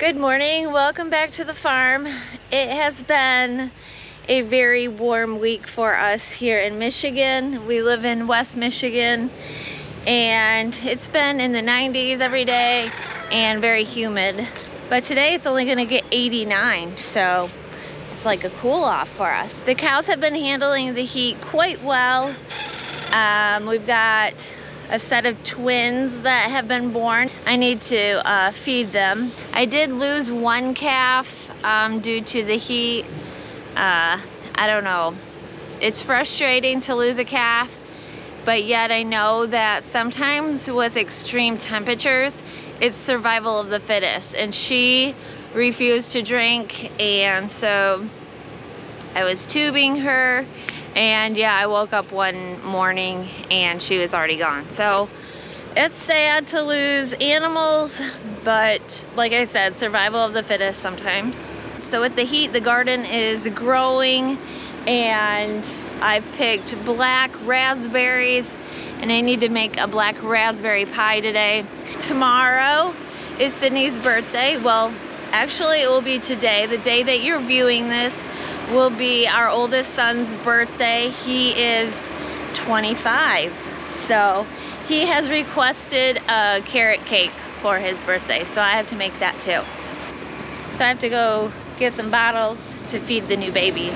Good morning, welcome back to the farm. It has been a very warm week for us here in Michigan. We live in West Michigan and it's been in the 90s every day and very humid. But today it's only gonna get 89, so it's like a cool off for us. The cows have been handling the heat quite well. We've got a set of twins that have been born. I need to feed them. I did lose one calf due to the heat. I don't know. It's frustrating to lose a calf, but yet I know that sometimes with extreme temperatures, it's survival of the fittest. And she refused to drink, and so I was tubing her. And yeah, I woke up one morning and she was already gone. So it's sad to lose animals, but like I said, survival of the fittest sometimes. So with the heat, the garden is growing and I've picked black raspberries and I need to make a black raspberry pie today. Tomorrow is Sydney's birthday. Well, actually it will be today, the day that you're viewing this will be our oldest son's birthday. He is 25, so he has requested a carrot cake for his birthday, so I have to make that too. So I have to go get some bottles to feed the new babies.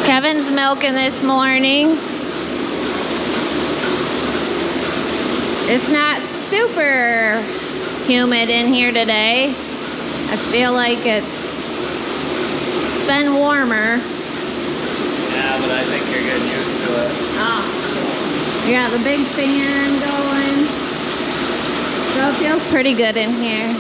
Kevin's milking this morning. It's not super humid in here today. I feel like it's been warmer. Yeah, but I think you're getting used to it. Oh. We got the big fan going. So it feels pretty good in here.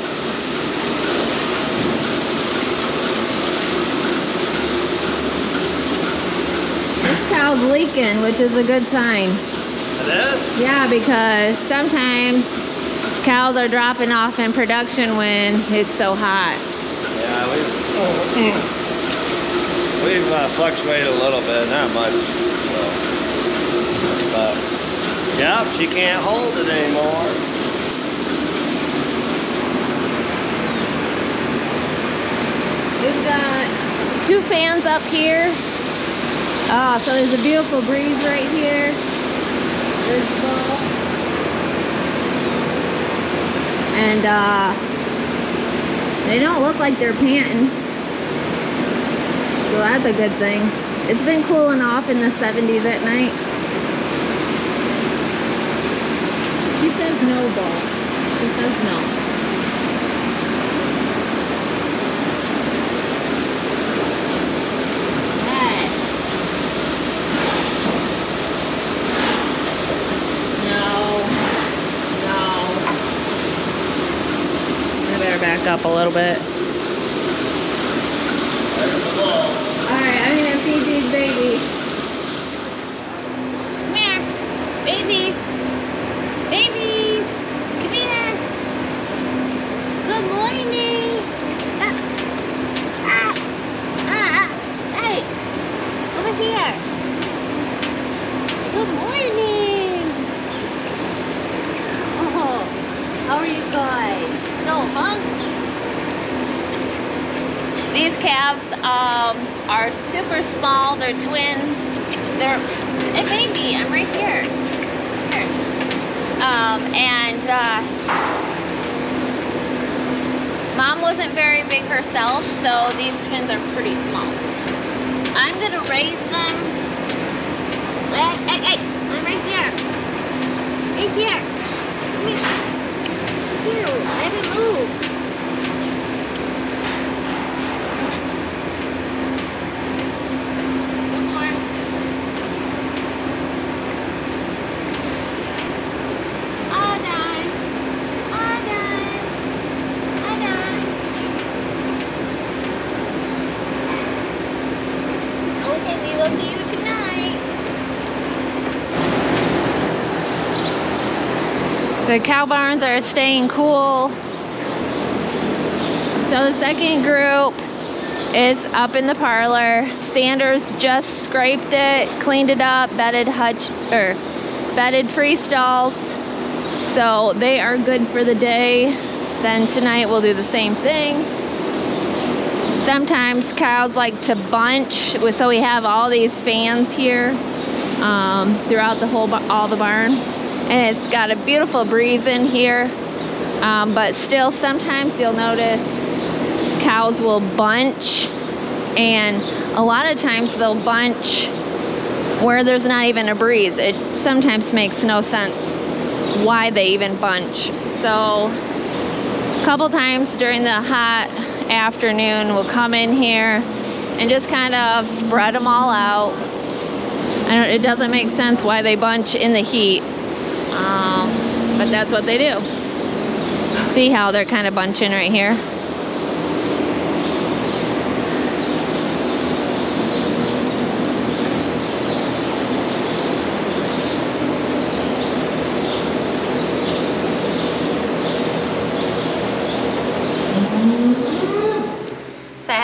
This cow's leaking, which is a good sign. It is? Yeah, because sometimes cows are dropping off in production when it's so hot. Yeah, we've fluctuated a little bit, not much. So. But, yeah, she can't hold it anymore. We've got 2 fans up here. Oh, so there's a beautiful breeze right here. There's the ball. And they don't look like they're panting. So that's a good thing. It's been cooling off in the 70s at night. She says no, Ball. She says no. Back up a little bit. Alright, I'm gonna feed these babies. Come here. Babies. Babies. Come here. Good morning. Hey. Over here. Good morning. Oh, how are you guys? So hungry. These calves are super small. They're twins. They're a baby. I'm right here. Here. Mom wasn't very big herself, so these twins are pretty small. I'm gonna raise them. Hey! I'm right here. Right here. Come here. I haven't moved. One more. will see you tonight. The cow barns are staying cool. So the second group is up in the parlor. Sanders just scraped it, cleaned it up, bedded free stalls. So they are good for the day. Then tonight we'll do the same thing. Sometimes cows like to bunch, so we have all these fans here throughout the all the barn. And it's got a beautiful breeze in here, but still sometimes you'll notice cows will bunch, and a lot of times they'll bunch where there's not even a breeze. It sometimes makes no sense why they even bunch. So a couple times during the hot afternoon we'll come in here and just kind of spread them all out. It doesn't make sense why they bunch in the heat, but that's what they do. See how they're kind of bunching right here?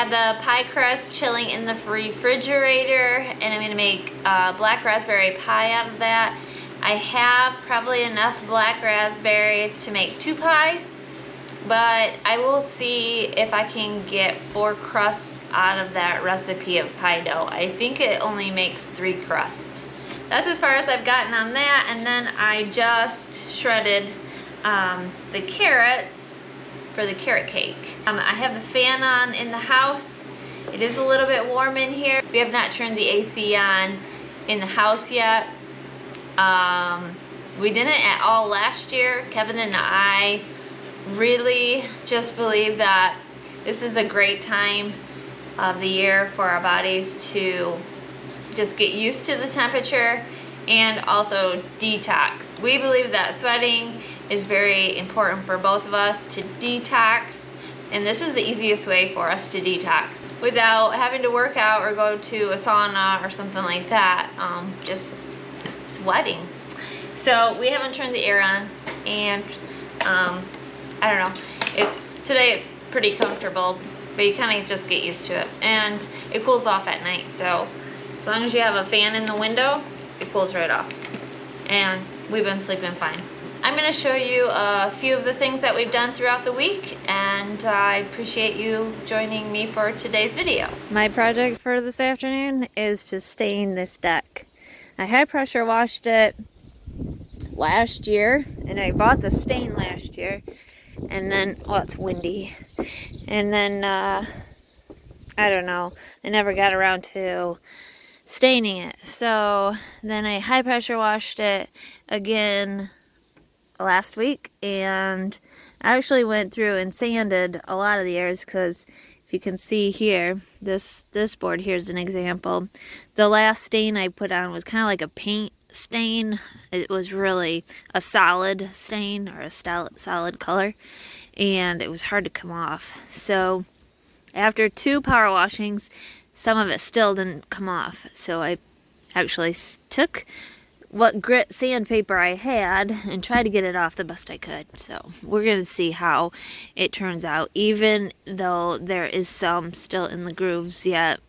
The pie crust chilling in the refrigerator, and I'm going to make black raspberry pie out of that. I have probably enough black raspberries to make 2 pies, but I will see if I can get 4 crusts out of that recipe of pie dough. I think it only makes 3 crusts. That's as far as I've gotten on that, and then I just shredded the carrots for the carrot cake. I have the fan on in the house. It is a little bit warm in here. We have not turned the AC on in the house yet. We didn't at all last year. Kevin and I really just believe that this is a great time of the year for our bodies to just get used to the temperature and also detox. We believe that sweating is very important for both of us to detox, and this is the easiest way for us to detox without having to work out or go to a sauna or something like that, just sweating. So we haven't turned the air on, and I don't know, today it's pretty comfortable, but you kind of just get used to it, and it cools off at night. So as long as you have a fan in the window, it cools right off, and we've been sleeping fine. I'm going to show you a few of the things that we've done throughout the week, and I appreciate you joining me for today's video. My project for this afternoon is to stain this deck. I high pressure washed it last year, and I bought the stain last year, and then, well, it's windy, and then I don't know, I never got around to staining it. So then I high pressure washed it again last week, and I actually went through and sanded a lot of the areas, because if you can see here, this board here is an example. The last stain I put on was kind of like a paint stain. It was really a solid stain, or a solid color, and it was hard to come off. So after 2 power washings, some of it still didn't come off. So I actually took what grit sandpaper I had and tried to get it off the best I could. So we're going to see how it turns out. Even though there is some still in the grooves yet,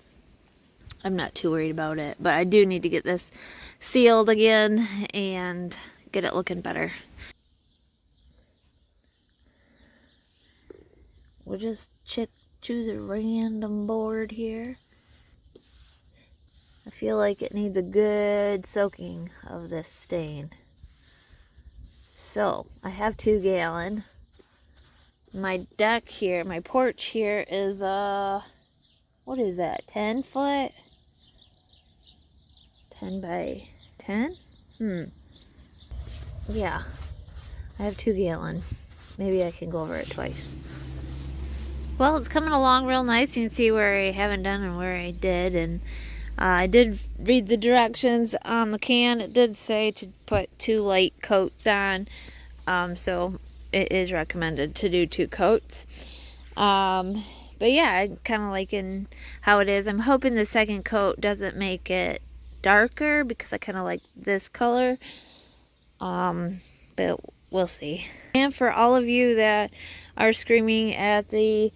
I'm not too worried about it. But I do need to get this sealed again and get it looking better. We'll just choose a random board here. I feel like it needs a good soaking of this stain. So I have 2 gallon. My deck here, my porch here is what is that, 10 foot? 10 by 10? Yeah, I have 2 gallon. Maybe I can go over it twice. Well, it's coming along real nice. You can see where I haven't done and where I did, and I did read the directions on the can. It did say to put 2 light coats on, so it is recommended to do 2 coats. But yeah, I'm kind of liking how it is. I'm hoping the second coat doesn't make it darker because I kind of like this color. But we'll see. And for all of you that are screaming at the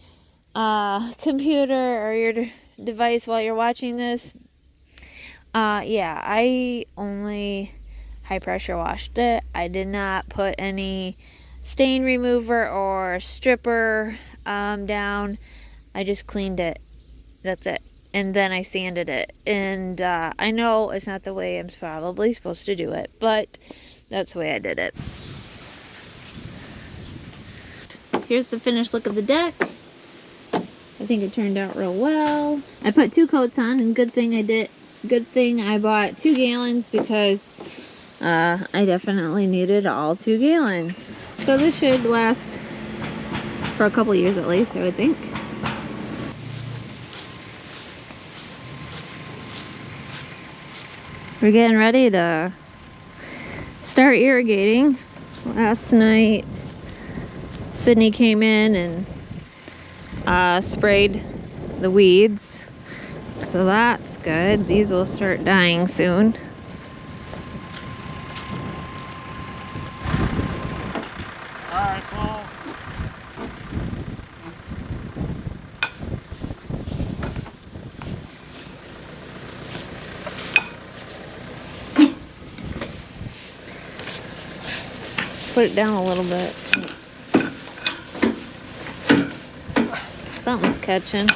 computer or your device while you're watching this, yeah, I only high pressure washed it. I did not put any stain remover or stripper down. I just cleaned it. That's it. And then I sanded it. And I know it's not the way I'm probably supposed to do it, but that's the way I did it. Here's the finished look of the deck. I think it turned out real well. I put 2 coats on, and good thing I did. Good thing I bought 2 gallons because I definitely needed all 2 gallons. So this should last for a couple years at least, I would think. We're getting ready to start irrigating. Last night, Sydney came in and sprayed the weeds. So that's good. These will start dying soon. Alright, Paul. Put it down a little bit. Something's catching.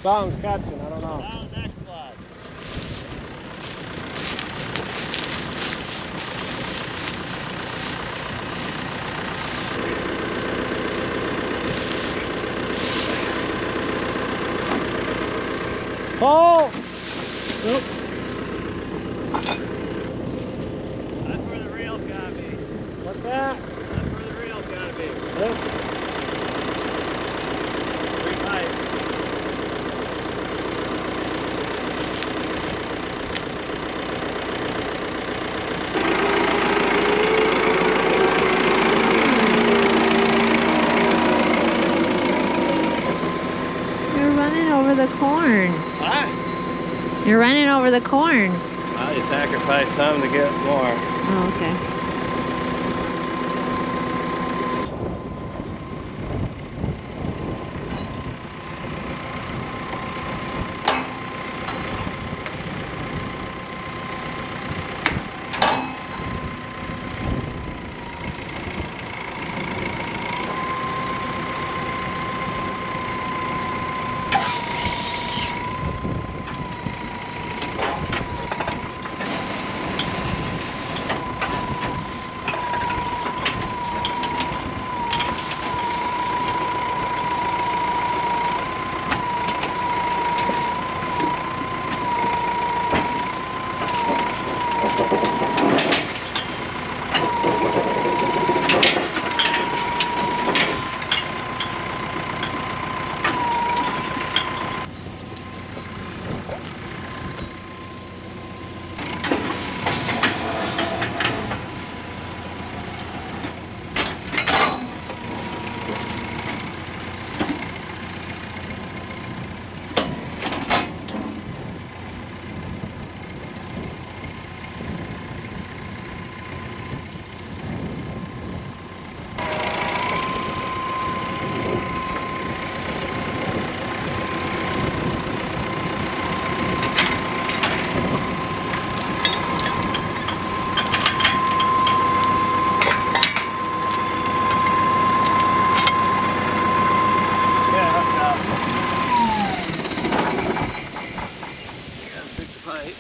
Something's catching, I don't know. Down next slide. Paul! Nope. That's where the rail's gotta be. What's that? That's where the rail's gotta be. Yep. 3 pipe. You're running over the corn. What? You're running over the corn. Well, you sacrifice some to get more. Oh, okay.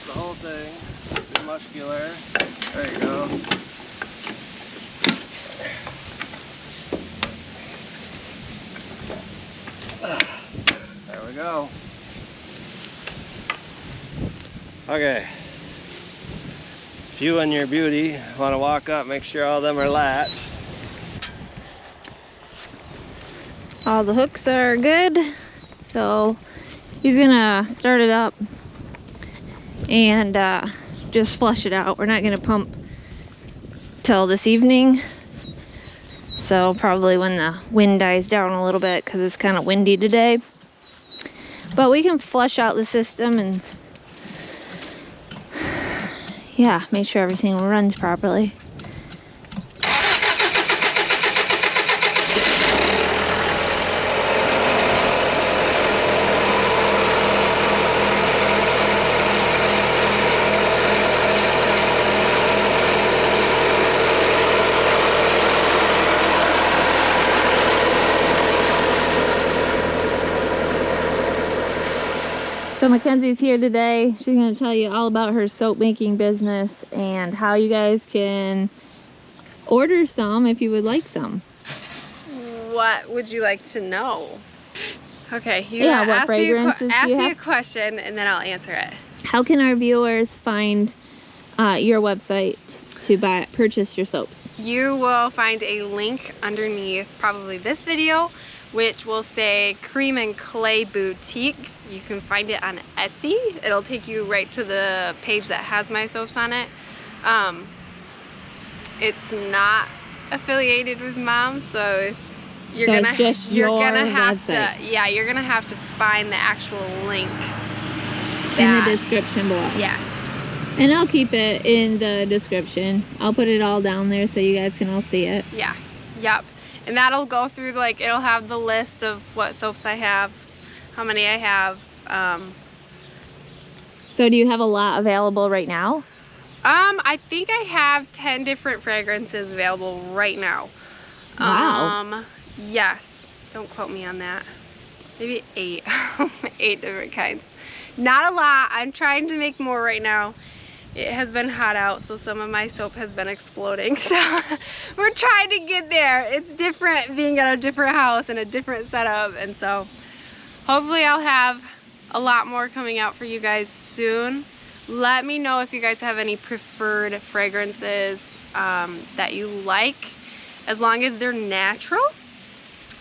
The whole thing, be muscular. There you go. There we go. Okay. If you and your beauty want to walk up, make sure all of them are latched. All the hooks are good, so he's gonna start it up and just flush it out. We're not gonna pump till this evening. So probably when the wind dies down a little bit, because it's kind of windy today. But we can flush out the system and yeah, make sure everything runs properly. So Mackenzie's here today. She's going to tell you all about her soap making business and how you guys can order some if you would like some. What would you like to know? Okay, what fragrances ask do you me a have? question and then I'll answer it. How can our viewers find your website to purchase your soaps? You will find a link underneath probably this video, which will say Cream and Clay Boutique. You can find it on Etsy. It'll take you right to the page that has my soaps on it. It's not affiliated with Mom, so you're gonna have website. to, yeah, you're gonna have to find the actual link In the description below. Yes. And I'll keep it in the description. I'll put it all down there so you guys can all see it. Yes. Yep. And that'll go through, like, it'll have the list of what soaps I have, how many I have. So do you have a lot available right now? I think I have 10 different fragrances available right now. Wow. Yes. Don't quote me on that. Maybe 8. 8 different kinds. Not a lot. I'm trying to make more right now. It has been hot out, so some of my soap has been exploding. So we're trying to get there. It's different being at a different house and a different setup. And so hopefully I'll have a lot more coming out for you guys soon. Let me know if you guys have any preferred fragrances that you like, as long as they're natural.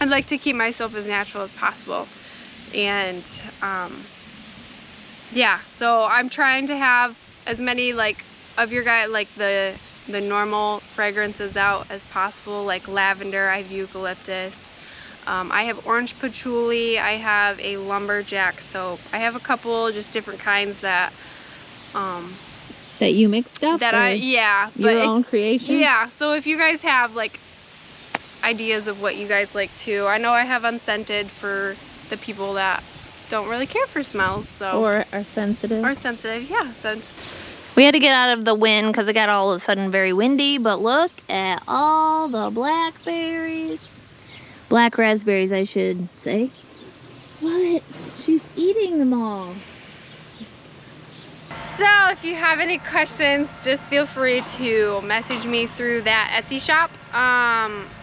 I'd like to keep my soap as natural as possible. And yeah, so I'm trying to have as many of your guys the normal fragrances out as possible, like lavender. I have eucalyptus. I have orange patchouli. I have a lumberjack soap. I have a couple just different kinds that you mixed up. Your own creation. Yeah. So if you guys have ideas of what you guys like too, I know I have unscented for the people that don't really care for smells, so or are sensitive. Yeah, scent. We had to get out of the wind because it got all of a sudden very windy, but look at all the blackberries. Black raspberries, I should say. What? She's eating them all. So if you have any questions, just feel free to message me through that Etsy shop.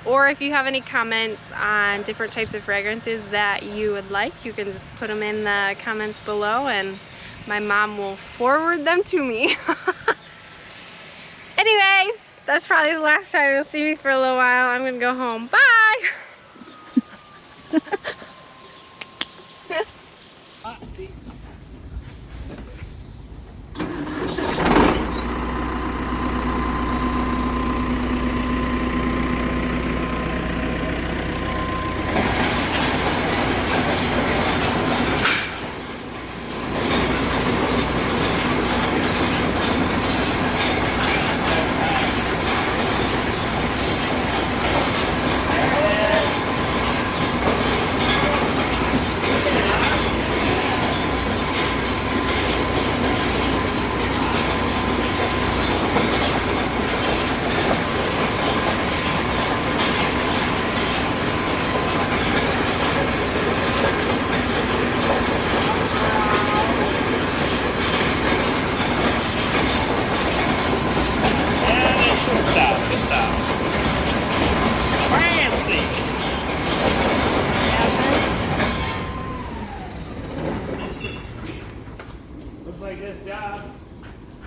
Or if you have any comments on different types of fragrances that you would like, you can just put them in the comments below and my mom will forward them to me. Anyways, that's probably the last time you'll see me for a little while. I'm gonna go home. Bye!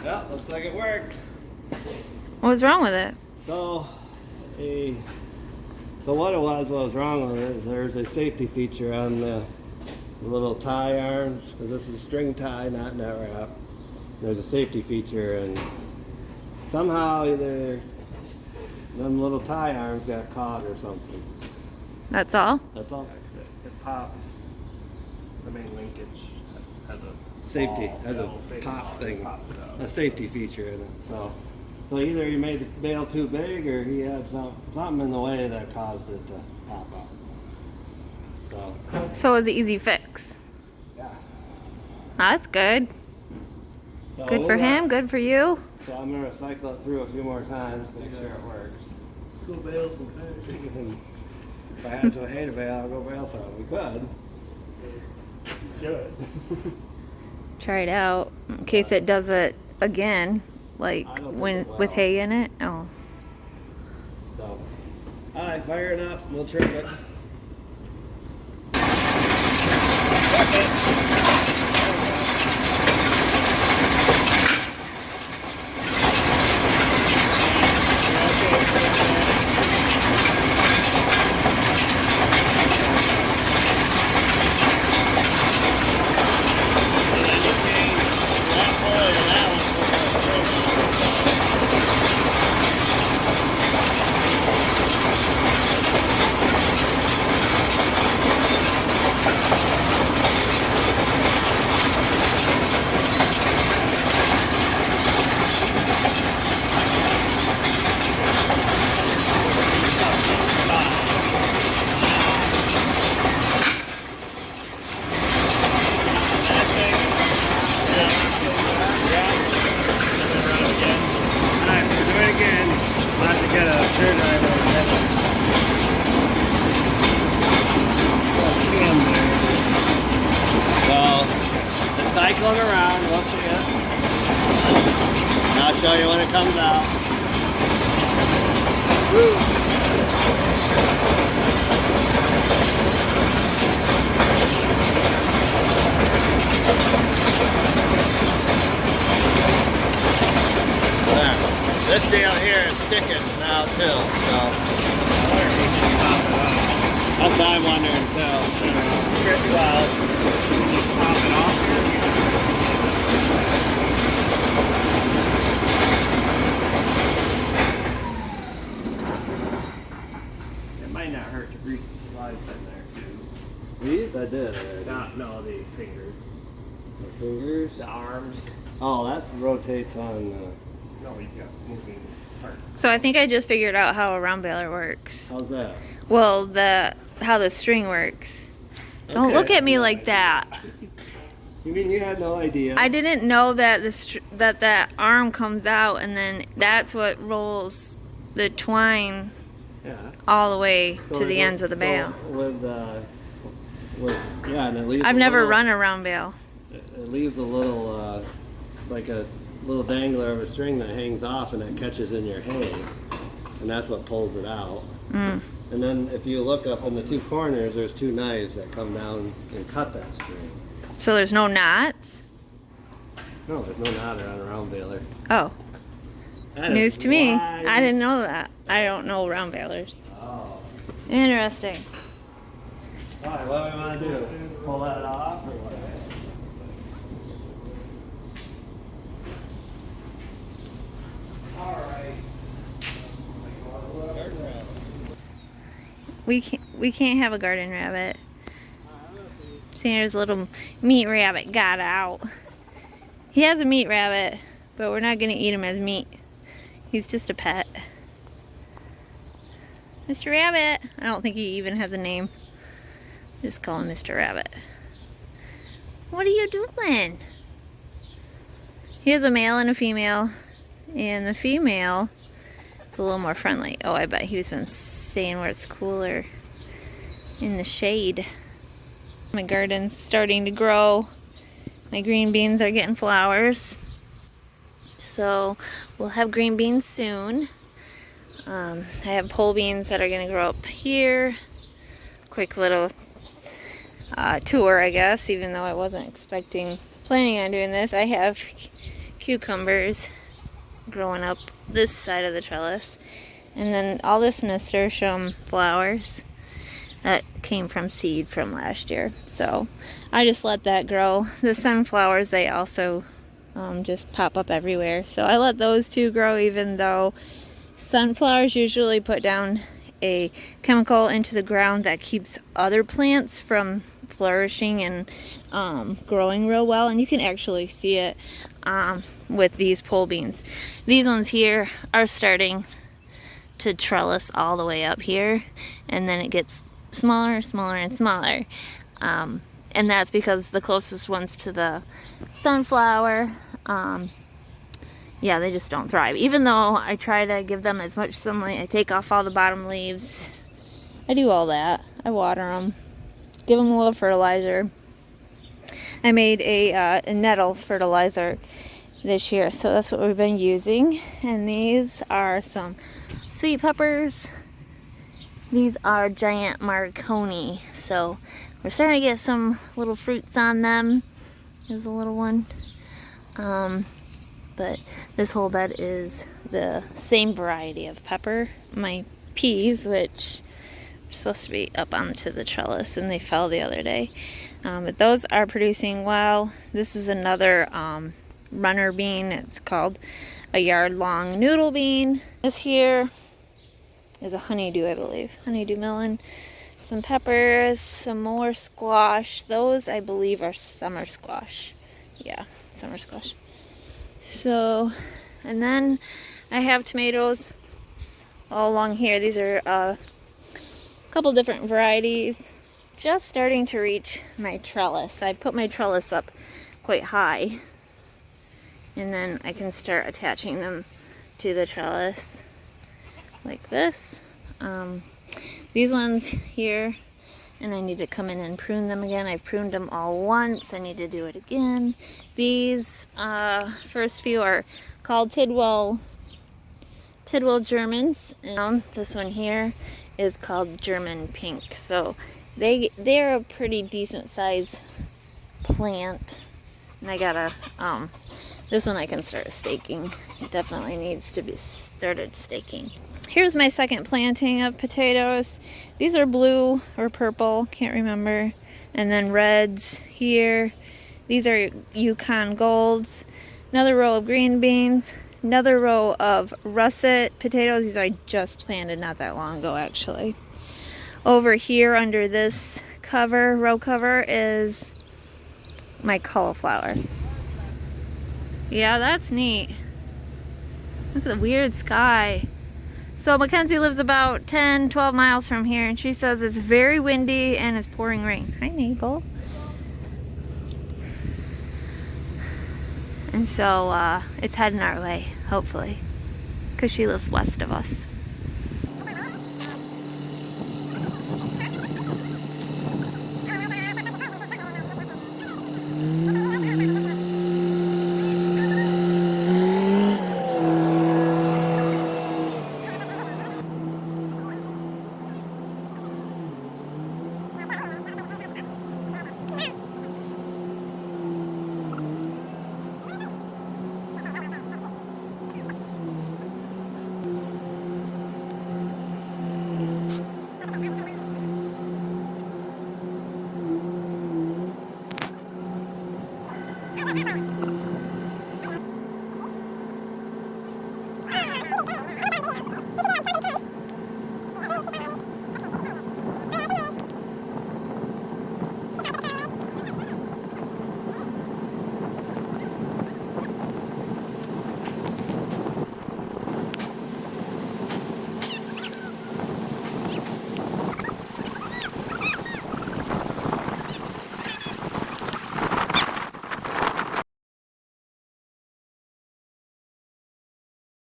Yeah, looks like it worked. What was wrong with it? So what was wrong with it, there's a safety feature on the little tie arms, because this is string tie, not net wrap. There's a safety feature, and somehow either them little tie arms got caught or something. That's all? That's all. It popped. The main linkage has a Safety, ball, has a safety pop ball, thing, popped it out. a safety feature in it. So either he made the bale too big or he had something in the way that caused it to pop up. So it was an easy fix. Yeah. That's good. So Good for him, good for you. So I'm gonna cycle it through a few more times, make sure it works. Cool bales and And if I had some hay to bale, I'll go bale some. We could. should. Try it out in case it does it again, like I don't think when it will. with hay in it. Oh. So, alright, fire it up, we'll trip it. Cycling around, we'll see it. And I'll show you when it comes out. There. This deal here is sticking now too, so that's what I'm wondering too. Pretty wild. Pop it off here. It might not hurt to grease the slides in there too. These? I did already. No, the fingers. The fingers? The arms. Oh, that rotates on. No, you've got moving parts. So I think I just figured out how a round baler works. How's that? Well, how the string works. Don't look at me like that. You mean you had no idea? I didn't know that that arm comes out and then that's what rolls the twine Yeah. all the way So to the it- ends of the bale. Yeah, and it leaves. I've a never little, run a round bale. It leaves a little, like a little dangler of a string that hangs off and that catches in your hay, and that's what pulls it out. Mm. And then if you look up in the two corners, there's two knives that come down and cut that string. So there's no knots? No, there's no knotter on a round baler. Oh, That news is to me. why- I didn't know that. I don't know round balers. Oh. Interesting. All right, what do we want to do? Pull that off or what? We can't have a garden rabbit. Sandra's little meat rabbit got out. He has a meat rabbit, but we're not gonna eat him as meat. He's just a pet. Mr. Rabbit. I don't think he even has a name. Just call him Mr. Rabbit. What are you doing? He has a male and a female, and the female is a little more friendly. Oh, I bet he's been staying where it's cooler in the shade. My garden's starting to grow. My green beans are getting flowers. So we'll have green beans soon. I have pole beans that are gonna grow up here. Quick little tour, I guess, even though I wasn't planning on doing this. I have cucumbers growing up this side of the trellis. And then all this nasturtium flowers that came from seed from last year. So I just let that grow. The sunflowers, they also just pop up everywhere. So I let those two grow, even though Sunflowers usually put down a chemical into the ground that keeps other plants from flourishing and growing real well, and you can actually see it with these pole beans. These ones here are starting to trellis all the way up here, and then it gets smaller, smaller, and smaller. And that's because the closest ones to the sunflower, yeah, they just don't thrive. Even though I try to give them as much sunlight, I take off all the bottom leaves. I do all that. I water them, give them a little fertilizer. I made a nettle fertilizer this year, so that's what we've been using. And these are some sweet peppers. These are giant Marconi, so we're starting to get some little fruits on them. Here's a little one. But this whole bed is the same variety of pepper. My peas, which are supposed to be up onto the trellis, and they fell the other day. But those are producing well. This is another runner bean. It's called a yard-long noodle bean. This here is a honeydew, I believe. Honeydew melon. Some peppers, some more squash. Those, I believe, are summer squash. Yeah, summer squash. So, and then I have tomatoes all along here. These are a couple different varieties. Just starting to reach my trellis. I put my trellis up quite high, and then I can start attaching them to the trellis like this. These ones here, and I need to come in and prune them again. I've pruned them all once. I need to do it again. These first few are called Tidwell Germans, and this one here is called German Pink. So they're a pretty decent size plant, and I gotta this one I can start staking. It definitely needs to be started staking. Here's my second planting of potatoes. These are blue or purple, can't remember. And then reds here. These are Yukon Golds. Another row of green beans. Another row of russet potatoes. These I just planted not that long ago, actually. Over here under this cover, row cover, is my cauliflower. Yeah, that's neat. Look at the weird sky. So Mackenzie lives about 10-12 miles from here, and she says it's very windy and it's pouring rain. Hi, Mabel. And so it's heading our way, hopefully, because she lives west of us.